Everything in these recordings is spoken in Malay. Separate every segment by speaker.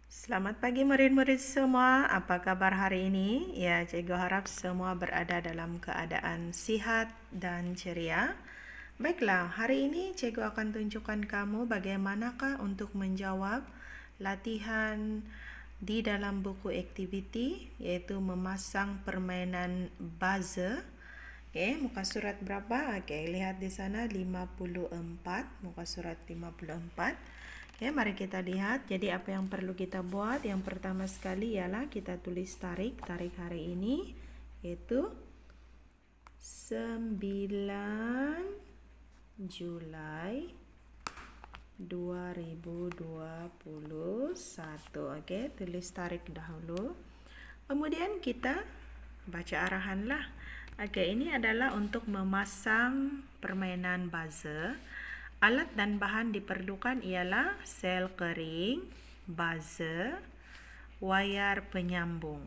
Speaker 1: Selamat pagi murid-murid semua. Apa kabar hari ini? Ya, cikgu harap semua berada dalam keadaan sihat dan ceria. Baiklah, hari ini cikgu akan tunjukkan kamu bagaimanakah untuk menjawab latihan di dalam buku aktiviti, yaitu memasang permainan buzzer. Okey, muka surat berapa? Okey, lihat di sana 54, muka surat 54. Okey, mari kita lihat. Jadi apa yang perlu kita buat? Yang pertama sekali ialah kita tulis tarikh hari ini, yaitu 9 Julai 2021. Okey, tulis tarikh dahulu. Kemudian kita baca arahanlah. Okey, ini adalah untuk memasang permainan buzzer. Alat dan bahan diperlukan ialah sel kering, buzzer, wayar penyambung.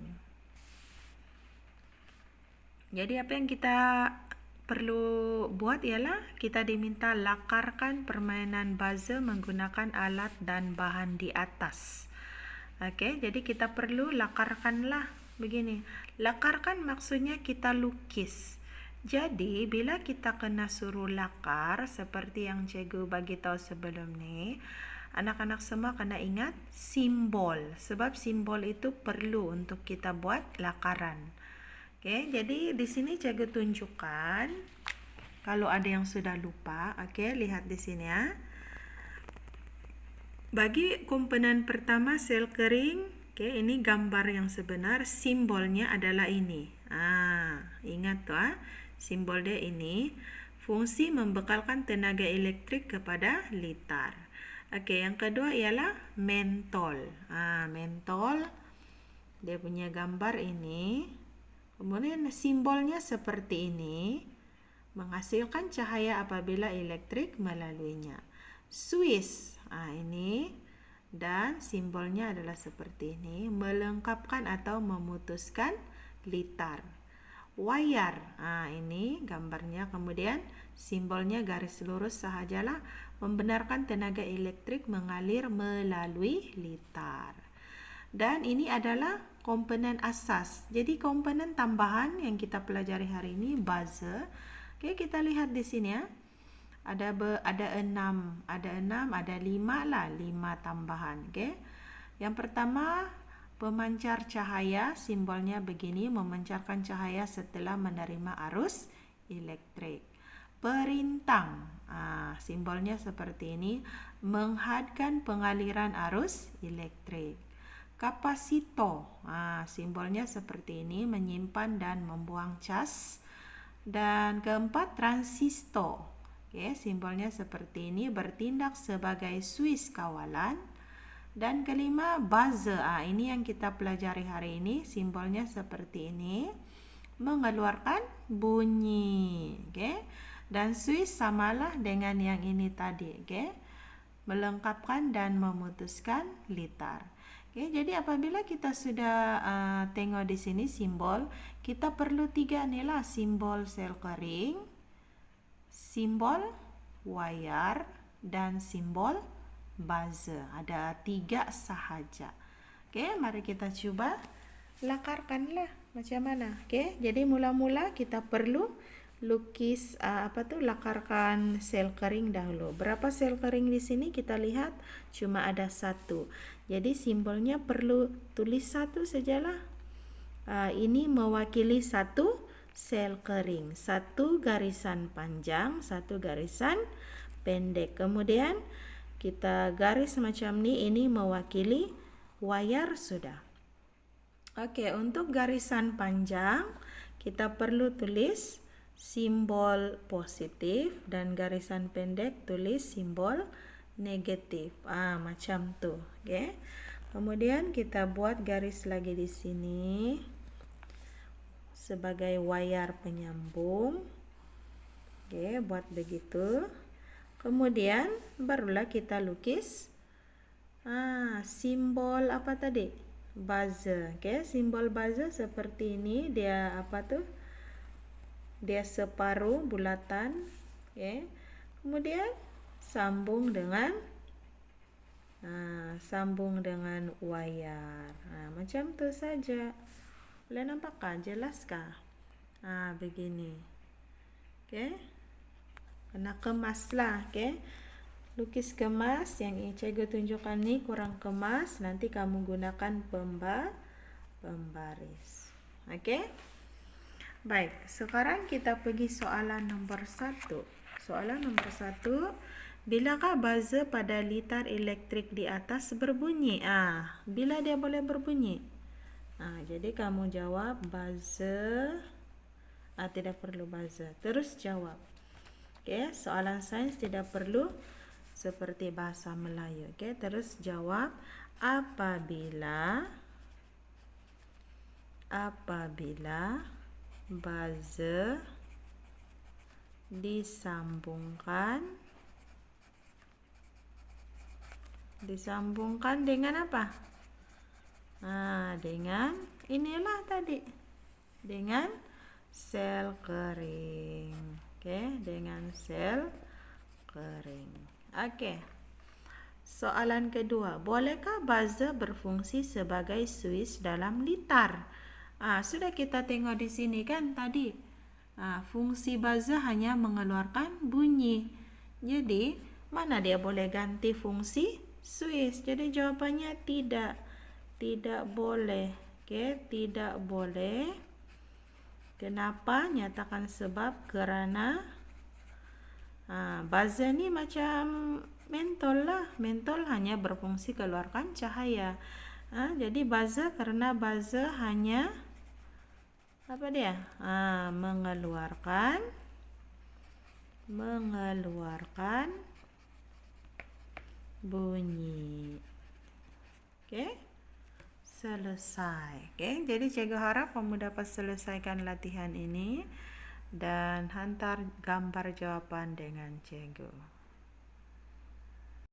Speaker 1: Jadi apa yang kita perlu buat ialah kita diminta lakarkan permainan buzzer menggunakan alat dan bahan di atas. Okey, jadi kita perlu lakarkanlah begini. Lakarkan maksudnya kita lukis. Jadi bila kita kena suruh lakar seperti yang cikgu bagi tahu sebelum ni, anak-anak semua kena ingat simbol, sebab simbol itu perlu untuk kita buat lakaran. Okey, jadi di sini cikgu tunjukkan kalau ada yang sudah lupa. Okey, lihat di sini ya. Bagi komponen pertama sel kering, okey, ini gambar yang sebenar, simbolnya adalah ini. Ingat tu simbol dia ini. Fungsi membekalkan tenaga elektrik kepada litar. Okey, yang kedua ialah mentol. Mentol dia punya gambar ini. Kemudian simbolnya seperti ini. Menghasilkan cahaya apabila elektrik melaluinya. Swiss, ini, dan simbolnya adalah seperti ini, melengkapkan atau memutuskan litar. Wayar, ini gambarnya, kemudian simbolnya garis lurus sahajalah, membenarkan tenaga elektrik mengalir melalui litar. Dan ini adalah komponen asas. Jadi komponen tambahan yang kita pelajari hari ini buzzer. Okey, kita lihat di sini ya. Ada 6, ada 5 lah, 5 tambahan. Okey. Yang pertama, pemancar cahaya, simbolnya begini, memancarkan cahaya setelah menerima arus elektrik. Perintang, simbolnya seperti ini, menghadkan pengaliran arus elektrik. Kapasitor, simbolnya seperti ini, menyimpan dan membuang cas. Dan keempat, transistor. Okay, simbolnya seperti ini, bertindak sebagai suis kawalan. Dan kelima, buzzer. Ini yang kita pelajari hari ini, simbolnya seperti ini, mengeluarkan bunyi. Okay. Dan suis samalah dengan yang ini tadi. Okay. Melengkapkan dan memutuskan litar. Okay, jadi apabila kita sudah tengok di sini simbol, kita perlu 3 ni lah, simbol sel kering, simbol wayar, dan simbol buzzer. Ada 3 sahaja. Okay, mari kita cuba lakarkanlah macam mana. Okay, jadi mula-mula kita perlu lukis lakarkan sel kering dahulu. Berapa sel kering di sini? Kita lihat cuma ada 1. Jadi simbolnya perlu tulis 1 sajalah. Ini mewakili 1 sel kering, 1 garisan panjang, 1 garisan pendek. Kemudian kita garis macam ni, ini mewakili wayar sudah. Okey, untuk garisan panjang kita perlu tulis simbol positif, dan garisan pendek tulis simbol negatif. Macam tu. Okey. Kemudian kita buat garis lagi di sini sebagai wayar penyambung. Okey, buat begitu. Kemudian barulah kita lukis simbol apa tadi? Buzzer. Okey, simbol buzzer seperti ini, dia dia separuh bulatan. Okey. Kemudian sambung dengan sambung dengan wayar. Macam tu saja. Boleh nampak kah? Jelas kah? Begini. Okey. Kena kemaslah, okey. Lukis kemas yang cikgu tunjukkan ni kurang kemas, nanti kamu gunakan pembaris. Okey? Baik, sekarang kita pergi soalan nombor 1. Soalan nombor 1, bilakah buzzer pada litar elektrik di atas berbunyi? Bila dia boleh berbunyi? Jadi kamu jawab buzzer. Tidak perlu buzzer. Terus jawab. Okey, soalan sains tidak perlu seperti bahasa Melayu. Okey, terus jawab apabila buzzer disambungkan dengan apa? Dengan inilah tadi. Dengan sel kering. Okey, dengan sel kering. Okey. Soalan kedua, bolehkah buzzer berfungsi sebagai suis dalam litar? Sudah kita tengok di sini kan tadi. Fungsi buzzer hanya mengeluarkan bunyi. Jadi, mana dia boleh ganti fungsi suis? Jadi jawapannya tidak. Tidak boleh. Okey, tidak boleh. Kenapa? Nyatakan sebab kerana buzzer ni macam mentol lah. Mentol hanya berfungsi keluarkan cahaya. Jadi buzzer, kerana buzzer hanya apa dia? Mengeluarkan bunyi. Okey? Selesai. Okey, jadi cikgu harap kamu dapat selesaikan latihan ini dan hantar gambar jawapan dengan cikgu.